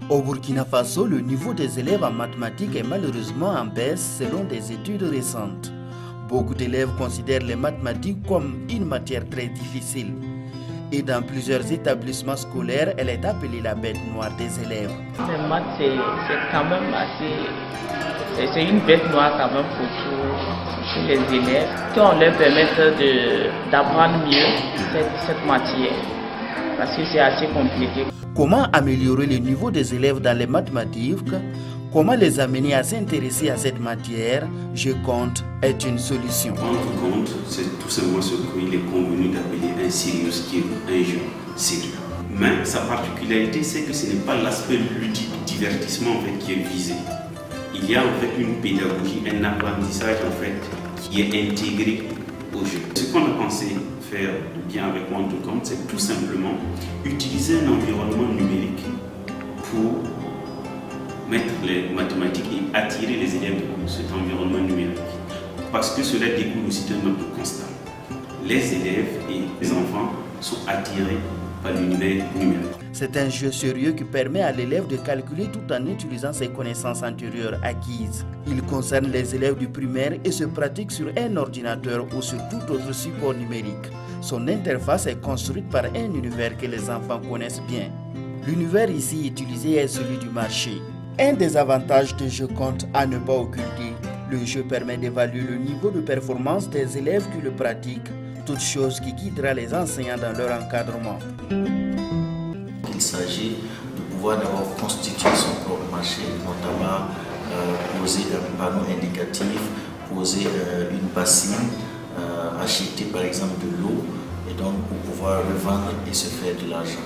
Au Burkina Faso, le niveau des élèves en mathématiques est malheureusement en baisse selon des études récentes. Beaucoup d'élèves considèrent les mathématiques comme une matière très difficile. Et dans plusieurs établissements scolaires, elle est appelée la bête noire des élèves. Les maths, c'est quand même assez... C'est une bête noire quand même pour tous les élèves. Si on leur permet d'apprendre mieux cette matière, parce que c'est assez compliqué. Comment améliorer le niveau des élèves dans les mathématiques? Comment les amener à s'intéresser à cette matière? Je compte est une solution. Rendre compte, c'est tout simplement ce qu'il est convenu d'appeler un serious game, un jeu sérieux. Mais sa particularité, c'est que ce n'est pas l'aspect ludique, divertissement en fait, qui est visé. Il y a en fait une pédagogie, un apprentissage en fait, qui est intégré au jeu. Ce qu'on a pensé faire bien avec OneToCount, c'est tout simplement utiliser un environnement numérique pour mettre les mathématiques et attirer les élèves dans cet environnement numérique. Parce que cela découle aussi d'un autre constat. Les élèves et les enfants sont attirés par l'univers numérique. C'est un jeu sérieux qui permet à l'élève de calculer tout en utilisant ses connaissances antérieures acquises. Il concerne les élèves du primaire et se pratique sur un ordinateur ou sur tout autre support numérique. Son interface est construite par un univers que les enfants connaissent bien. L'univers ici utilisé est celui du marché. Un des avantages de JeuCompte à ne pas occulter, le jeu permet d'évaluer le niveau de performance des élèves qui le pratiquent, toute chose qui guidera les enseignants dans leur encadrement. Il s'agit de pouvoir d'abord constituer son propre marché, notamment poser un panneau indicatif, poser une bassine, acheter par exemple de l'eau et donc pour pouvoir revendre et se faire de l'argent.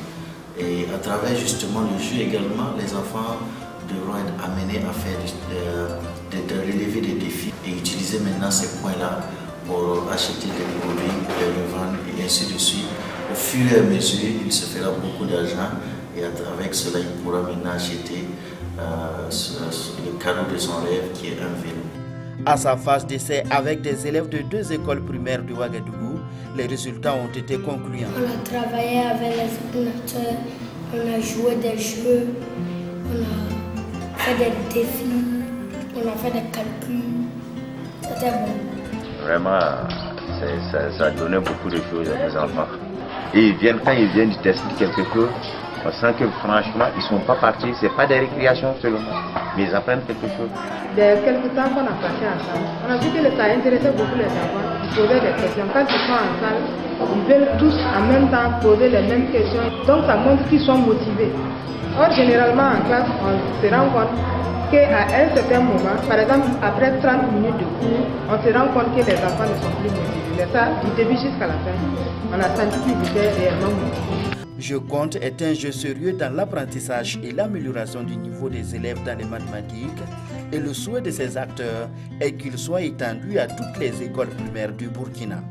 Et à travers justement le jeu également, les enfants devront être amenés à faire de relever des défis et utiliser maintenant ces points-là pour acheter des produits, les revendre et ainsi de suite. Au fur et à mesure, il se fera beaucoup d'argent et avec cela, il pourra maintenant acheter le cadeau de son rêve qui est un vélo. À sa phase d'essai avec des élèves de 2 écoles primaires de Ouagadougou, les résultats ont été concluants. On a travaillé avec les ordinateurs, on a joué des jeux, on a fait des défis, on a fait des calculs. C'était bon. Vraiment, ça donnait beaucoup de choses à nos enfants. Et quand ils viennent tester quelque chose, on sent que franchement, ils ne sont pas partis, ce n'est pas des récréations seulement, mais ils apprennent quelque chose. Dès quelque temps qu'on a passé ensemble, on a vu que ça intéressait beaucoup les enfants. Ils posaient des questions. Quand ils sont en salle, ils veulent tous en même temps poser les mêmes questions. Donc ça montre qu'ils sont motivés. Or, généralement en classe, on se rend compte qu'à un certain moment, par exemple après 30 minutes de cours, on se rend compte que les enfants ne sont plus motivés. Mais ça, du début jusqu'à la fin, on a senti qu'ils étaient réellement motivés. JeuCompte est un jeu sérieux dans l'apprentissage et l'amélioration du niveau des élèves dans les mathématiques et le souhait de ses acteurs est qu'il soit étendu à toutes les écoles primaires du Burkina.